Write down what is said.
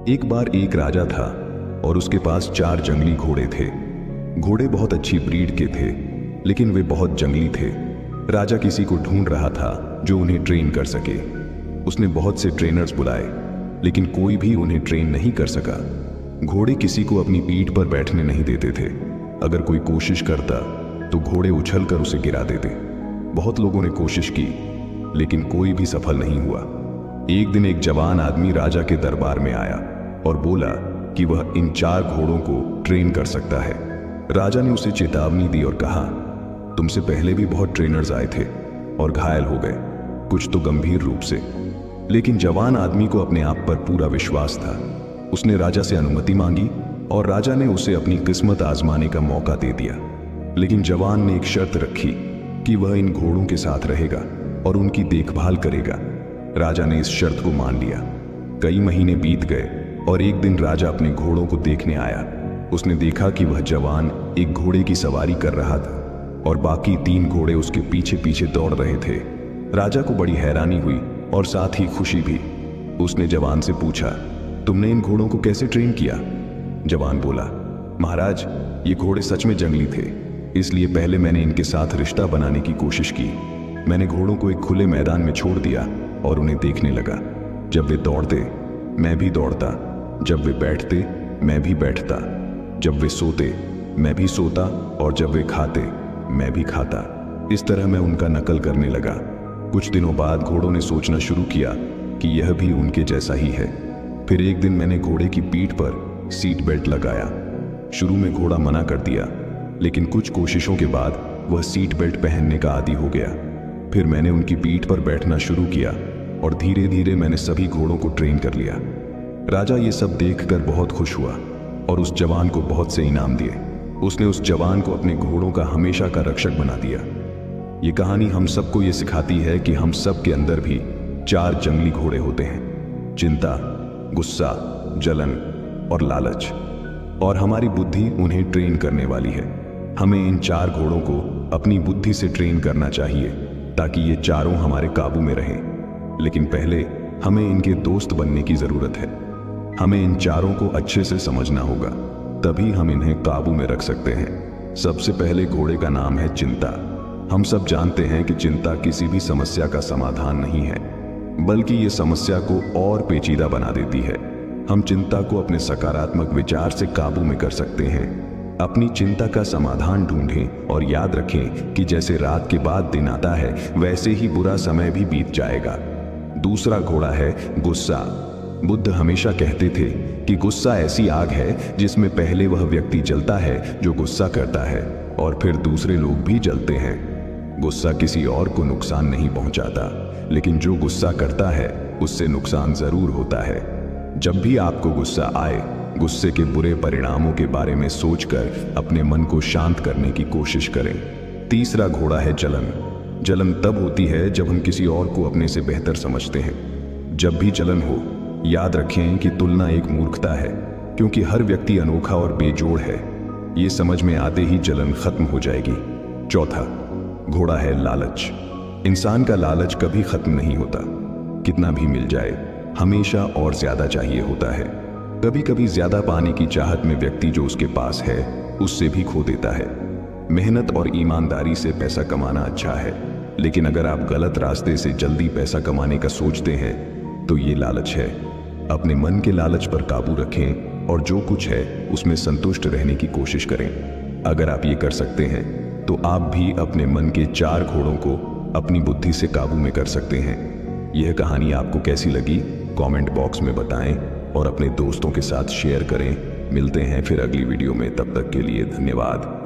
एक बार एक राजा था और उसके पास 4 जंगली घोड़े थे। घोड़े बहुत अच्छी ब्रीड के थे, लेकिन वे बहुत जंगली थे। राजा किसी को ढूंढ रहा था जो उन्हें ट्रेन कर सके। उसने बहुत से ट्रेनर्स बुलाए, लेकिन कोई भी उन्हें ट्रेन नहीं कर सका। घोड़े किसी को अपनी पीठ पर बैठने नहीं देते थे। अगर कोई कोशिश करता तो घोड़े उछलकर उसे गिरा देते। बहुत लोगों ने कोशिश की, लेकिन कोई भी सफल नहीं हुआ। एक दिन एक जवान आदमी राजा के दरबार में आया और बोला कि वह इन 4 घोड़ों को ट्रेन कर सकता है। राजा ने उसे चेतावनी दी और कहा, तुमसे पहले भी बहुत ट्रेनर्स आए थे और घायल हो गए, कुछ तो गंभीर रूप से। लेकिन जवान आदमी को अपने आप पर पूरा विश्वास था। उसने राजा से अनुमति मांगी और राजा ने उसे अपनी किस्मत आजमाने का मौका दे दिया। लेकिन जवान ने एक शर्त रखी कि वह इन घोड़ों के साथ रहेगा और उनकी देखभाल करेगा। राजा ने इस शर्त को मान लिया। कई महीने बीत गए और एक दिन राजा अपने घोड़ों को देखने आया। उसने देखा कि वह जवान एक घोड़े की सवारी कर रहा था और बाकी 3 घोड़े उसके पीछे पीछे दौड़ रहे थे। राजा को बड़ी हैरानी हुई और साथ ही खुशी भी। उसने जवान से पूछा, तुमने इन घोड़ों को कैसे ट्रेन किया? जवान बोला, महाराज, ये घोड़े सच में जंगली थे, इसलिए पहले मैंने इनके साथ रिश्ता बनाने की कोशिश की। मैंने घोड़ों को एक खुले मैदान में छोड़ दिया और उन्हें देखने लगा। जब वे दौड़ते, मैं भी दौड़ता। जब वे बैठते, मैं भी बैठता। जब वे सोते, मैं भी सोता। और जब वे खाते, मैं भी खाता। इस तरह मैं उनका नकल करने लगा। कुछ दिनों बाद घोड़ों ने सोचना शुरू किया कि यह भी उनके जैसा ही है। फिर एक दिन मैंने घोड़े की पीठ पर सीट बेल्ट लगाया। शुरू में घोड़ा मना कर दिया, लेकिन कुछ कोशिशों के बाद वह सीट बेल्ट पहनने का आदी हो गया। फिर मैंने उनकी पीठ पर बैठना शुरू किया और धीरे धीरे मैंने सभी घोड़ों को ट्रेन कर लिया। राजा ये सब देखकर बहुत खुश हुआ और उस जवान को बहुत से इनाम दिए। उसने उस जवान को अपने घोड़ों का हमेशा का रक्षक बना दिया। ये कहानी हम सबको ये सिखाती है कि हम सब के अंदर भी 4 जंगली घोड़े होते हैं: चिंता, गुस्सा, जलन और लालच। और हमारी बुद्धि उन्हें ट्रेन करने वाली है। हमें इन 4 घोड़ों को अपनी बुद्धि से ट्रेन करना चाहिए ताकि ये चारों हमारे काबू में रहें। लेकिन पहले हमें इनके दोस्त बनने की जरूरत है। हमें इन चारों को अच्छे से समझना होगा, तभी हम इन्हें काबू में रख सकते हैं। सबसे पहले घोड़े का नाम है चिंता। हम सब जानते हैं कि चिंता किसी भी समस्या का समाधान नहीं है, बल्कि ये समस्या को और पेचीदा बना देती है। हम चिंता को अपने सकारात्मक विचार से काबू में कर सकते हैं। अपनी चिंता का समाधान ढूंढें और याद रखें कि जैसे रात के बाद दिन आता है, वैसे ही बुरा समय भी बीत जाएगा। दूसरा घोड़ा है गुस्सा। बुद्ध हमेशा कहते थे कि गुस्सा ऐसी आग है जिसमें पहले वह व्यक्ति जलता है जो गुस्सा करता है, और फिर दूसरे लोग भी जलते हैं। गुस्सा किसी और को नुकसान नहीं पहुंचाता, लेकिन जो गुस्सा करता है उससे नुकसान जरूर होता है। जब भी आपको गुस्सा आए, गुस्से के बुरे परिणामों के बारे में सोचकर अपने मन को शांत करने की कोशिश करें। तीसरा घोड़ा है जलन। जलन तब होती है जब हम किसी और को अपने से बेहतर समझते हैं। जब भी जलन हो, याद रखें कि तुलना एक मूर्खता है, क्योंकि हर व्यक्ति अनोखा और बेजोड़ है। ये समझ में आते ही जलन खत्म हो जाएगी। चौथा घोड़ा है लालच। इंसान का लालच कभी खत्म नहीं होता। कितना भी मिल जाए, हमेशा और ज्यादा चाहिए होता है। कभी कभी ज्यादा पाने की चाहत में व्यक्ति जो उसके पास है उससे भी खो देता है। मेहनत और ईमानदारी से पैसा कमाना अच्छा है, लेकिन अगर आप गलत रास्ते से जल्दी पैसा कमाने का सोचते हैं तो ये लालच है। अपने मन के लालच पर काबू रखें और जो कुछ है उसमें संतुष्ट रहने की कोशिश करें। अगर आप ये कर सकते हैं तो आप भी अपने मन के 4 घोड़ों को अपनी बुद्धि से काबू में कर सकते हैं। यह कहानी आपको कैसी लगी कमेंट बॉक्स में बताएं और अपने दोस्तों के साथ शेयर करें। मिलते हैं फिर अगली वीडियो में, तब तक के लिए धन्यवाद।